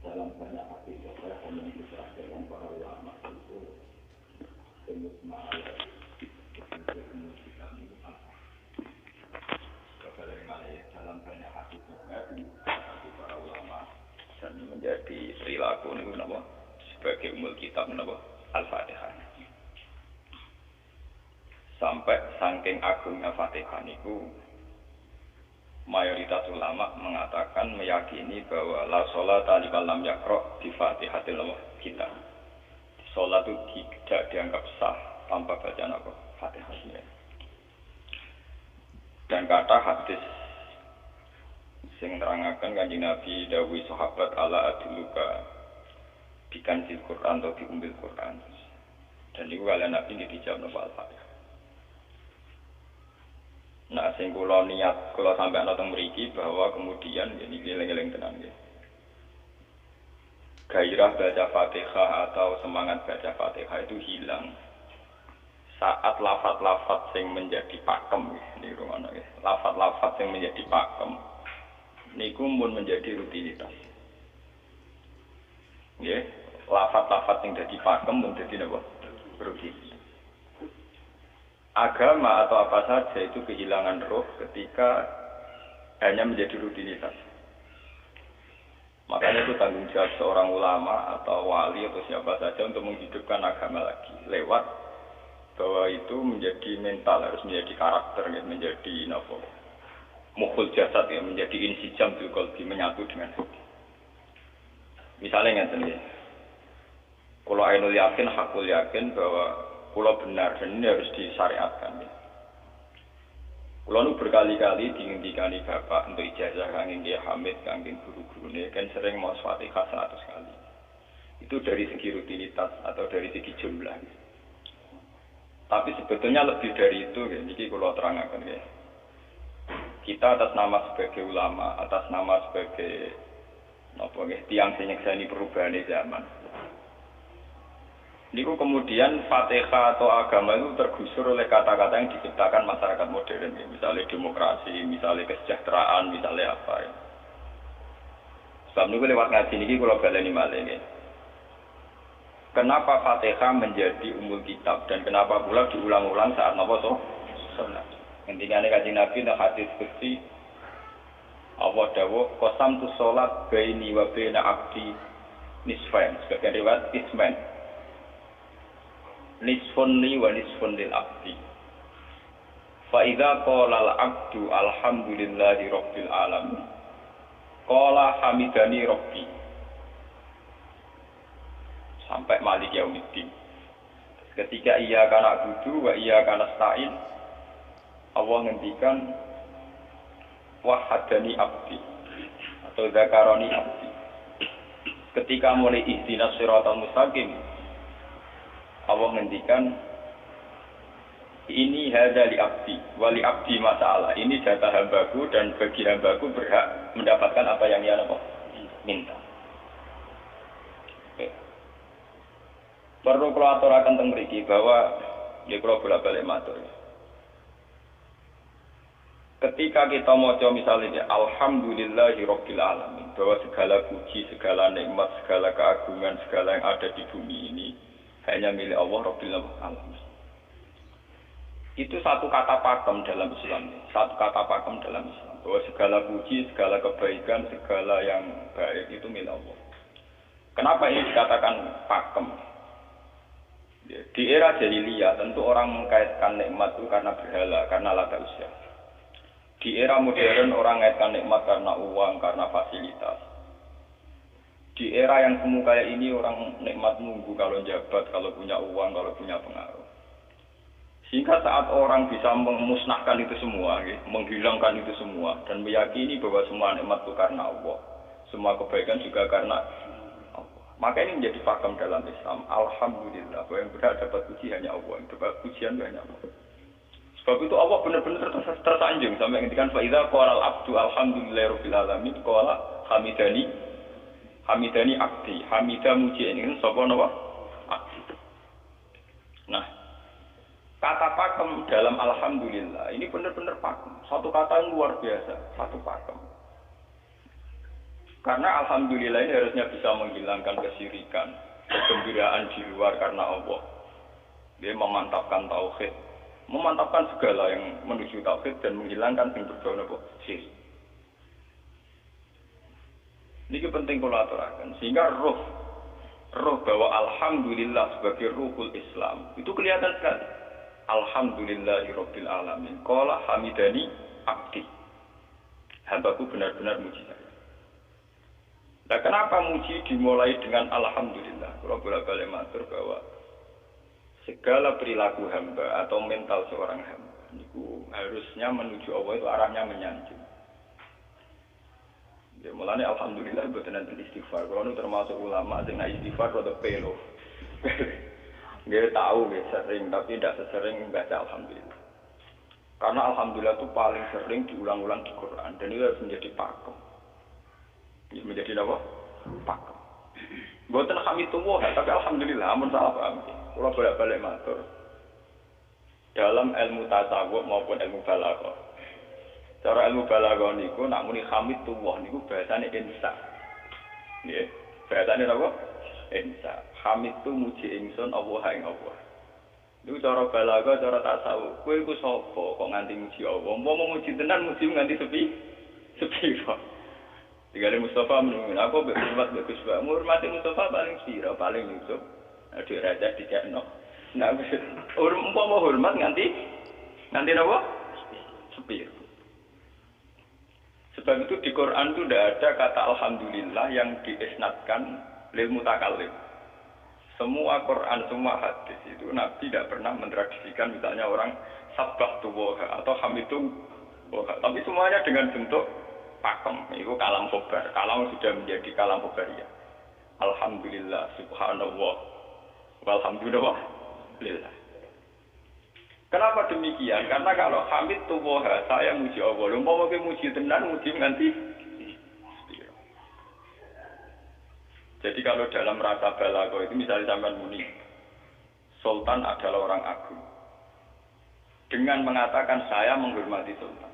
Dalam banyak hadis saya hanya diserahkan para ulama itu semusnah dalam banyak hadis para ulama dan menjadi perilaku ini kenapa sebagai umul kitab kenapa Al-Fatihah sampai saking agungnya Fatihah niku mayoritas ulama mengatakan meyakini bahwa la sholata liman lam yaqra bi Fatihatil kitab. Salat itu tidak dianggap sah tanpa bacaan apa? Fatihah. Dan kata hadis sing nerangaken Kanjeng Nabi dawuh sahabat ala adluka bikanzil Quran atau diumbil Quran. Dan niku kalian Nabi dijawab napa Al-Fatihah. Nah, sing kula niat kula sampai ana teng mriki bahwa kemudian ini eling-eling tenan nggih. Gairah baca Fatihah atau semangat baca Fatihah itu hilang saat lafaz-lafaz sing menjadi pakem nggih niku ngono nggih. Lafaz-lafaz sing menjadi pakem niku mun menjadi rutinitas. Nggih, lafaz-lafaz sing dadi pakem mun dadi napa? Rutinitas. Agama atau apa saja itu kehilangan roh ketika hanya menjadi rutinitas. Makanya itu tanggung jawab seorang ulama atau wali atau siapa saja untuk menghidupkan agama lagi. Lewat bahwa itu menjadi mental, harus menjadi karakter, menjadi mukhul jasad, menjadi insijam bil qalbi, menyatu dengan hati. Misalnya ngeten nggih. Kalau ainul yakin, hakul yakin bahwa pulau benar dan ini harus disyariatkan. Pulau nu berkali-kali diinginkan bapak untuk ijazah kangge Kiai Hamid, kangge guru-guru ini kan sering mau Fatihah 100 kali. Itu dari segi rutinitas atau dari segi jumlah. Tapi sebetulnya lebih dari itu, ini kalau terangkan ya. Kita atas nama sebagai ulama, atas nama sebagai tiang senyekseni perubahan zaman. Niku kemudian Fatihah atau agama itu tergusur oleh kata-kata yang diciptakan masyarakat modern, misalnya demokrasi, misalnya kesejahteraan, misalnya apa ya. Sebab niku lewat ngaji niki kula baleni malih nggih. Kenapa Fatihah menjadi umul kitab dan kenapa pula diulang-ulang saat napa to? Salat. Intinya Kanjeng Nabi nang hadis qudsi Allah dawuh qasam tu salat baini wa baina abdi nisfain, sebagian riwayat isman. Nisfun li wa nisfun lil abdi. Fa idza qala al abdu alhamdulillahi rabbil alamin. Qala hamidani rabbi. Sampai malik yaumiddin. Ketika ia kana abudu wa ia kana stain, Allah ngendikan wahadani abdi atau zakaroni abdi. Ketika mulai ihdinas siratal mustaqim, Allah ngendikan ini hadza li abdi wa li abdi masalah. Ini jatah hambaku dan bagi hambaku berhak mendapatkan apa yang dia minta. Oke. Perlu kula aturaken teng mriki bahwa nggih kula bolak-balik matur. Ketika kita maca misalnya alhamdulillahi rabbil alamin, bahwa segala puji, segala nikmat, segala keagungan, segala yang ada di bumi ini hanya milik Allah Rabbil Alamin. Itu satu kata pakem dalam Islam. Satu kata pakem dalam Islam. Bahwa segala puji, segala kebaikan, segala yang baik itu milik Allah. Kenapa ini dikatakan pakem? Di era jahiliyah tentu orang mengkaitkan nikmat itu karena berhala, karena lata usia. Di era modern orang mengkaitkan nikmat karena uang, karena fasilitas. Di era yang semu kayak ini orang nikmat nunggu kalau jabat, kalau punya uang, kalau punya pengaruh. Sehingga saat orang bisa memusnahkan itu semua, menghilangkan itu semua, dan meyakini bahwa semua nikmat itu karena Allah, semua kebaikan juga karena Allah. Maka ini menjadi pakem dalam Islam. Alhamdulillah, bahwa yang berhak dapat puji hanya Allah, yang dapat pujian hanya Allah. Sebab itu Allah benar-benar tersanjung sampai ngendikan fa idza qala al-abdu alhamdulillahirabbil alamin qala hamidani abdi. Hamidah muji ini sapa napa? Abdi. Nah, kata pakem dalam alhamdulillah ini benar-benar pakem. Satu kata yang luar biasa, satu pakem. Karena alhamdulillah ini harusnya bisa menghilangkan kesyirikan, kegembiraan di luar karena Allah. Dia memantapkan tauhid, memantapkan segala yang menuju tauhid dan menghilangkan yang berbau apa? Syirik. Ini penting kalau aturakan. Sehingga roh bahwa alhamdulillah sebagai ruhul Islam itu kelihatan sekali. Alhamdulillahirabbil alamin. Qala hamidani abdi. Hambaku benar-benar muji saya. Nah, kenapa muji dimulai dengan alhamdulillah? Kalau bolak-balik matur bahwa segala perilaku hamba atau mental seorang hamba itu harusnya menuju Allah itu arahnya menyanjung. Ya mulane alhamdulillah boten enten istighfar. Kalau termasuk ulama sing istighfar rada pelo. Nggih tahu nggih sering tapi tidak sesering baca alhamdulillah. Karena alhamdulillah itu paling sering diulang-ulang di Quran dan itu harus menjadi pakem. Ini menjadi apa? Pakem. Boten hamidullah tapi alhamdulillah amun salah paham. Kalau bolak-balik matur dalam ilmu tasawuf maupun ilmu balaghah. Cara ilmu balaghah niku nak muni hamidullah niku bahasane insa. Nggih, bahasane napa? Insa. Hamid tu muji ingsun Allah ing Allah. Niku cara balaghah, cara tasawuf. Kowe iku sapa kok nganti muji Allah? Mau muji tenan muji nganti sepi kok. Digale Mustafa menunggu aku hormat bagus Pak. Hormati Mustafa paling sira, paling nyusup. Aduh raja dikekno. Nah, umpama hormat nganti napa? Sepi. Sebab itu di Quran itu tidak ada kata alhamdulillah yang diisnadkan lil mutakallim. Semua Quran, semua hadis itu Nabi tidak pernah mentradisikan misalnya orang sabbah tuwah atau hamidu tuwah. Tapi semuanya dengan bentuk pakem. Itu kalam khobar. Kalam sudah menjadi kalam khobariyah. Alhamdulillah, subhanallah, walhamdulillah. Kenapa demikian? Karena kalau hamid tuwah, saya muji Allah. Umpama kowe muji tenan, muji nganti. Jadi kalau dalam rasa balaghah itu misalnya sampean muni, Sultan adalah orang agung. Dengan mengatakan saya menghormati Sultan.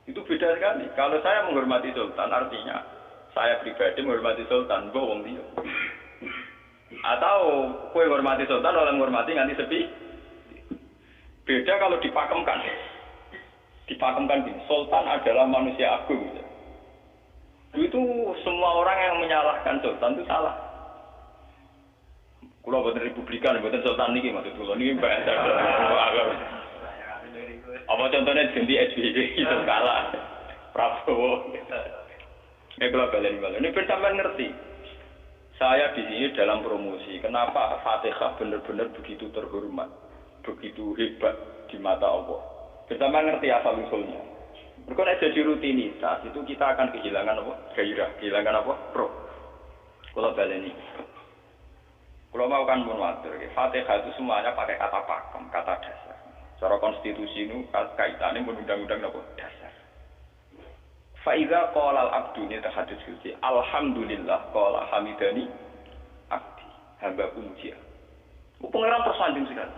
Itu beda sekali. Kalau saya menghormati Sultan artinya saya pribadi menghormati Sultan, mbok wong liya. Atau kowe menghormati Sultan orang menghormati nganti sepi. Beda kalau dipakemkan. Dipakemkan gini, Sultan adalah manusia agung. Itu semua orang yang menyalahkan Sultan itu salah. Kalau buatan Republikan, buatan Sultan ini maksud kula niki bahasa. Apa contohnya ganti SBY itu kalah Prabowo. Ini kalau balen. Ini bersama ngerti. Saya di sini dalam promosi. Kenapa Fatihah benar-benar begitu terhormat, begitu hebat di mata Allah. Bersama ngerti asal usulnya. Kalau jadi rutinitas itu kita akan kehilangan apa? Gairah, kehilangan apa? Roh. Kalau baleni. Kalau mau kan munwatir, Fatihah itu semuanya pakai kata pakem, kata dasar. Cara konstitusi itu kaitannya undang-undang apa? Dasar. Fa iza qala al-abdu ni tahadits suci. Alhamdulillah qala hamidani abdi. Hamba muji. Pengeran tersanjung sekali.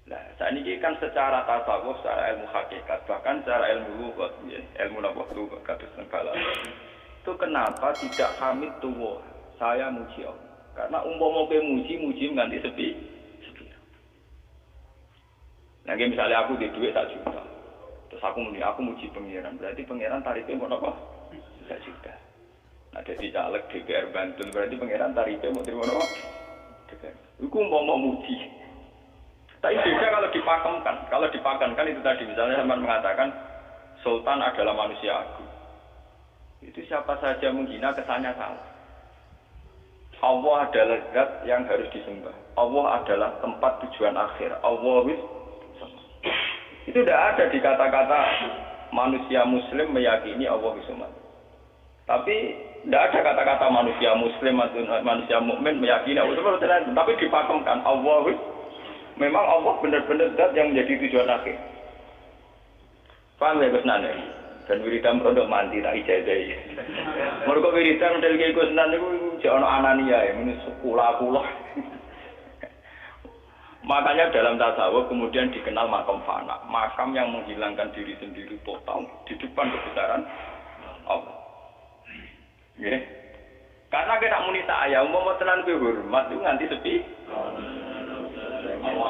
Nah, saat ini kan secara tasawuf, secara ilmu hakikat, bahkan secara ilmu lughat, ilmu nafsu lughat kados bala. Itu kenapa tidak hamid tuwa? Saya muji Allah. Karena umpama kowe muji nganti sepi. Nah, misalnya aku di duit 1 juta. Terus aku muji pangeran. Berarti pangeran tarifnya mau apa? 1 juta. Nah, jadi caleg DPR Bantul berarti pangeran tarifnya mau terima apa? Iku umpama muji. Tapi beda kalau dipakemkan. Kalau dipakemkan itu tadi misalnya teman mengatakan Sultan adalah manusia agung. Itu siapa saja menghina kesannya salah. Allah adalah zat yang harus disembah. Allah adalah tempat tujuan akhir. Allah itu tidak ada di kata-kata manusia muslim meyakini Allah Subhanahu. Tapi tidak ada kata-kata manusia muslim atau manusia mukmin meyakini Allah Subhanahu. Tapi dipakemkan Allah Memang Allah benar-benar zat yang menjadi tujuan akhir. Paham ya Gus Nan? Dan wiridan untuk mandi tak ijazahi. Mergo wiridan model iki Gus Nan niku jek ana anania ya, ini sekula-kula. Makanya dalam tasawuf kemudian dikenal makam fana, makam yang menghilangkan diri sendiri total di depan kebesaran Allah. Nggih. Karena kita muni saya, umpama tenan kuwi hormat itu nganti sepi. Allah